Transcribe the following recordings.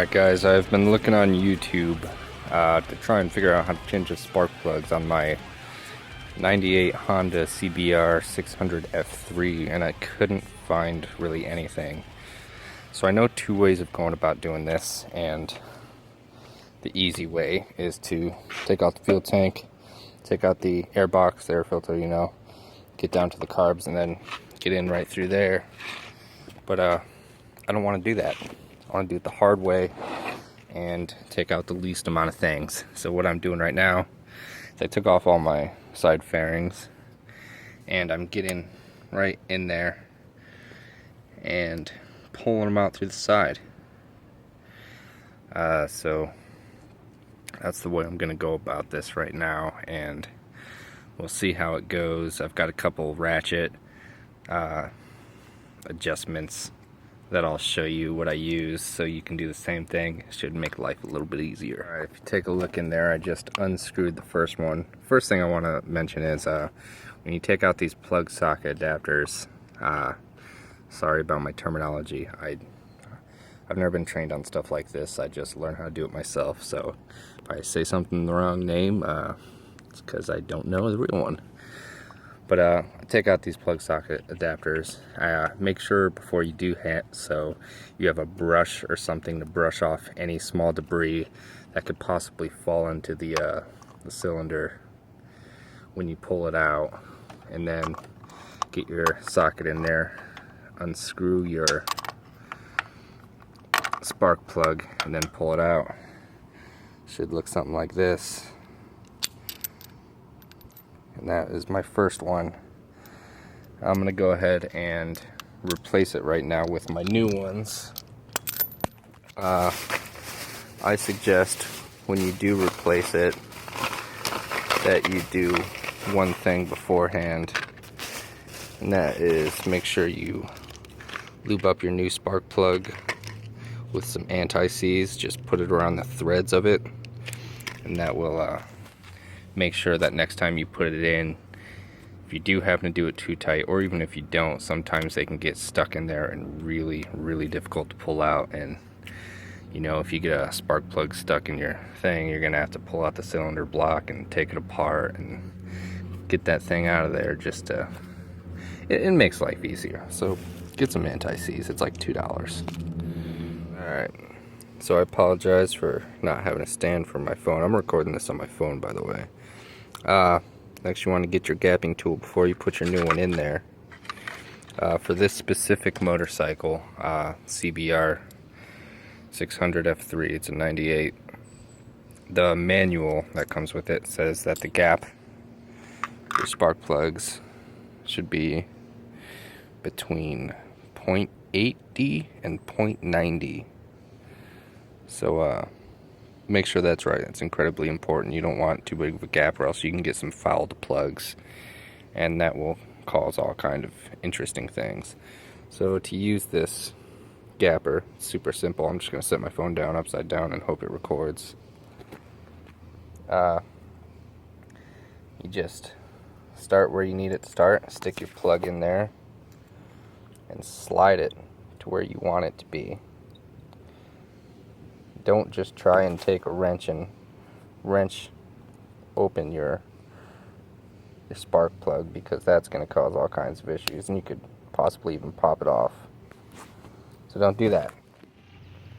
Alright guys, I've been looking on YouTube to try and figure out how to change the spark plugs on my 98 Honda CBR 600 F3, and I couldn't find really anything. So I know two ways of going about doing this, and the easy way is to take out the fuel tank, take out the air box, the air filter, get down to the carbs and then get in right through there. But I don't want to do that. I want to do it the hard way and take out the least amount of things. So what I'm doing right now is I took off all my side fairings and I'm getting right in there and pulling them out through the side. So that's the way I'm going to go about this right now, and we'll see how it goes. I've got a couple ratchet adjustments that I'll show you what I use, so you can do the same thing. It should make life a little bit easier. Alright, if you take a look in there, I just unscrewed the first one. First thing I want to mention is when you take out these plug socket adapters, sorry about my terminology. I've never been trained on stuff like this. I just learned how to do it myself. So if I say something the wrong name, it's because I don't know the real one. But take out these plug socket adapters. Make sure before you do so you have a brush or something to brush off any small debris that could possibly fall into the cylinder when you pull it out. And then get your socket in there, unscrew your spark plug, and then pull it out. Should look something like this. And that is my first one. I'm gonna go ahead and replace it right now with my new ones. I suggest when you do replace it that you do one thing beforehand, and that is make sure you lube up your new spark plug with some anti-seize. Just put it around the threads of it, and that will make sure that next time you put it in, if you do happen to do it too tight, or even if you don't, sometimes they can get stuck in there and really difficult to pull out. And if you get a spark plug stuck in your thing, you're gonna have to pull out the cylinder block and take it apart and get that thing out of there. Just it makes life easier. So get some anti-seize. It's like $2. Alright, so I apologize for not having a stand for my phone. I'm recording this on my phone, by the way. Next, you want to get your gapping tool before you put your new one in there. For this specific motorcycle, CBR 600 F3, it's a 98. The manual that comes with it says that the gap for spark plugs should be between 0.8D and 0.9D. So make sure that's right. It's incredibly important. You don't want too big of a gap, or else you can get some fouled plugs, and that will cause all kind of interesting things. So to use this gapper, it's super simple. I'm just going to set my phone down upside down and hope it records. You just start where you need it to start, stick your plug in there, and slide it to where you want it to be. Don't just try and take a wrench and wrench open your spark plug, because that's going to cause all kinds of issues, and you could possibly even pop it off. So don't do that.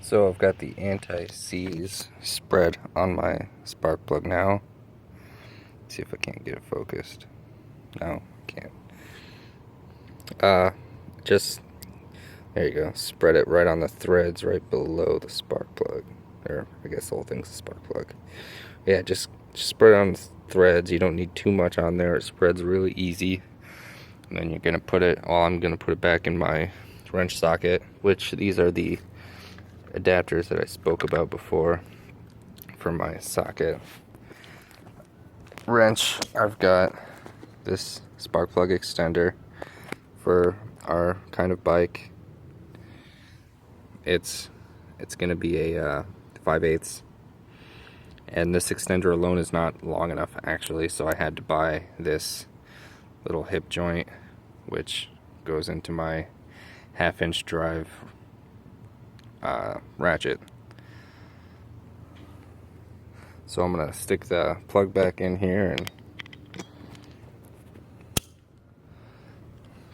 So I've got the anti-seize spread on my spark plug now. Let's see if I can't get it focused. No, can't. Just there you go. Spread it right on the threads right below the spark plug. Or I guess the whole thing's a spark plug. Yeah, just spread it on the threads. You don't need too much on there. It spreads really easy. And then you're gonna put it. I'm gonna put it back in my wrench socket, which these are the adapters that I spoke about before for my socket wrench. I've got this spark plug extender for our kind of bike. It's gonna be a 5/8, and this extender alone is not long enough actually, so I had to buy this little hip joint, which goes into my 1/2-inch drive ratchet. So I'm gonna stick the plug back in here and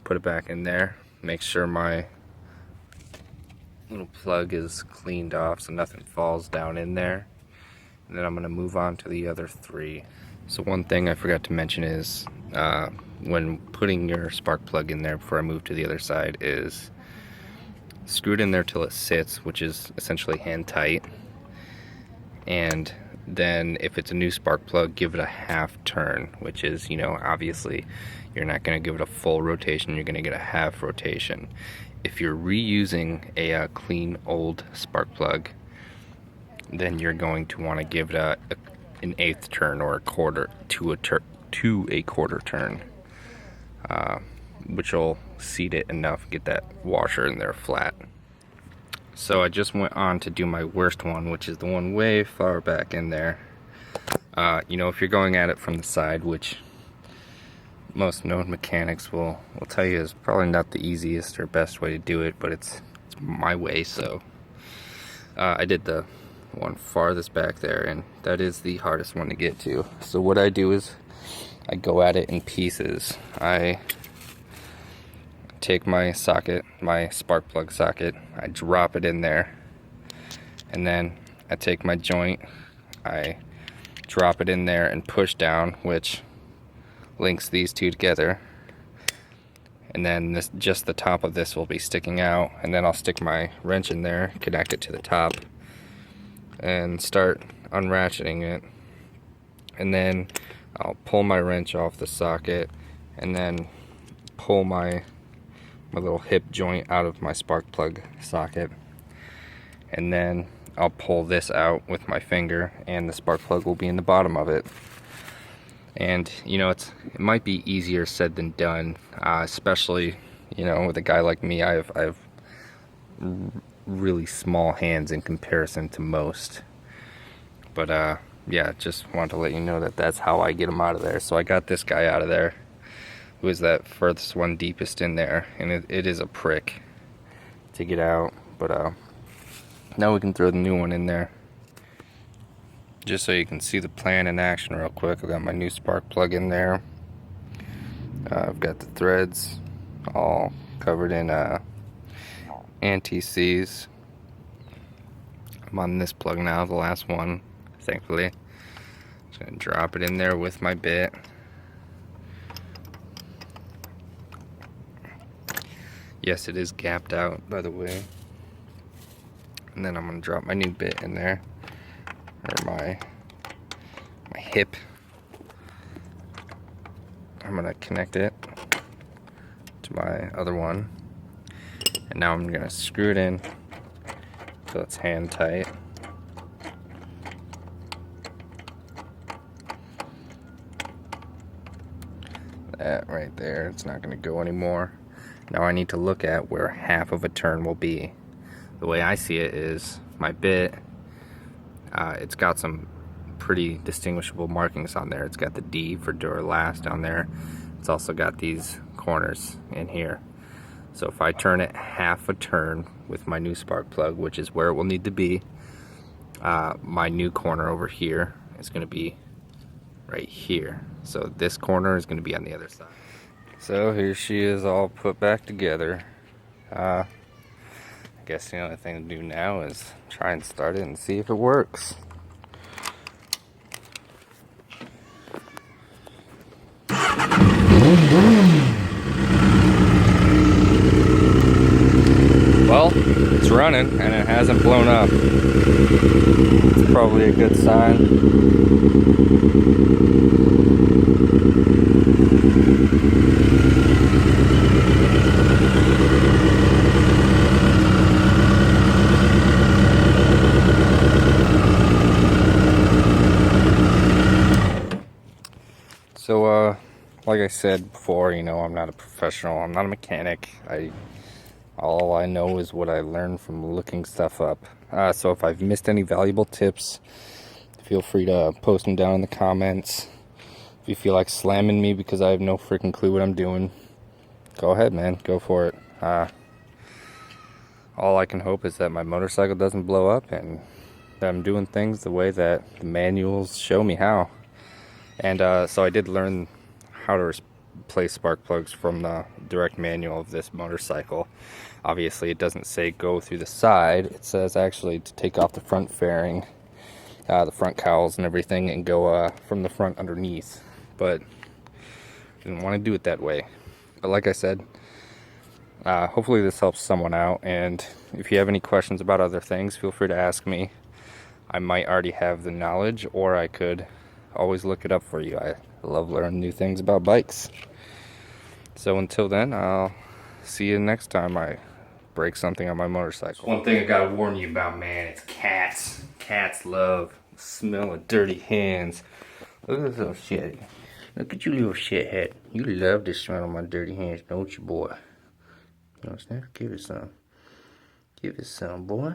put it back in there. Make sure my little plug is cleaned off so nothing falls down in there. And then I'm gonna move on to the other 3. So one thing I forgot to mention is when putting your spark plug in there before I move to the other side is screw it in there till it sits, which is essentially hand tight. And then if it's a new spark plug, give it a half turn, which is, you know, obviously you're not going to give it a full rotation, you're going to get a half rotation. If you're reusing a clean old spark plug, then you're going to want to give it an 1/8 turn or a quarter to a quarter turn, which will seat it enough, get that washer in there flat. So I just went on to do my worst one, which is the one way far back in there. You know, if you're going at it from the side, which most known mechanics will tell you is probably not the easiest or best way to do it, but it's my way. So I did the one farthest back there, and that is the hardest one to get to. So what I do is I go at it in pieces. I take my socket, my spark plug socket, I drop it in there, and then I take my joint, I drop it in there and push down, which links these two together, and then this, just the top of this will be sticking out, and then I'll stick my wrench in there, connect it to the top, and start unratcheting it, and then I'll pull my wrench off the socket, and then pull my little hip joint out of my spark plug socket, and then I'll pull this out with my finger, and the spark plug will be in the bottom of it. And you know, it might be easier said than done, especially, you know, with a guy like me. I have really small hands in comparison to most, but yeah, just wanted to let you know that that's how I get them out of there. So I got this guy out of there, who is that furthest one deepest in there, and it is a prick to get out, but now we can throw the new one in there. Just so you can see the plan in action real quick, I've got my new spark plug in there. I've got the threads all covered in anti-seize. I'm on this plug now, the last one, thankfully. Just gonna drop it in there with my bit. Yes, it is gapped out, by the way. And then I'm gonna drop my new bit in there, or my hip. I'm gonna connect it to my other one, and now I'm gonna screw it in so it's hand tight. That right there, it's not gonna go anymore. Now I need to look at where half of a turn will be. The way I see it is my bit, it's got some pretty distinguishable markings on there. It's got the D for Duralast on there. It's also got these corners in here. So if I turn it half a turn with my new spark plug, which is where it will need to be, my new corner over here is going to be right here. So this corner is going to be on the other side. So here she is, all put back together. I guess the only thing to do now is try and start it and see if it works. Well, it's running and it hasn't blown up. It's probably a good sign. So, like I said before, you know, I'm not a professional, I'm not a mechanic. All I know is what I learned from looking stuff up. So if I've missed any valuable tips, feel free to post them down in the comments. If you feel like slamming me because I have no freaking clue what I'm doing, go ahead, man, go for it. All I can hope is that my motorcycle doesn't blow up, and that I'm doing things the way that the manuals show me how. And so I did learn how to replace spark plugs from the direct manual of this motorcycle. Obviously it doesn't say go through the side, it says actually to take off the front fairing, the front cowls and everything, and go from the front underneath. But I didn't want to do it that way. But like I said, hopefully this helps someone out, and if you have any questions about other things, feel free to ask me. I might already have the knowledge, or I could always look it up for you. I love learning new things about bikes. So until then, I'll see you next time I break something on my motorcycle. One thing I gotta warn you about, man, it's cats. Cats love the smell of dirty hands. Look at this little shit. Look at you, little shithead. You love the smell of my dirty hands, don't you, boy? You understand? Give it some. Give it some, boy.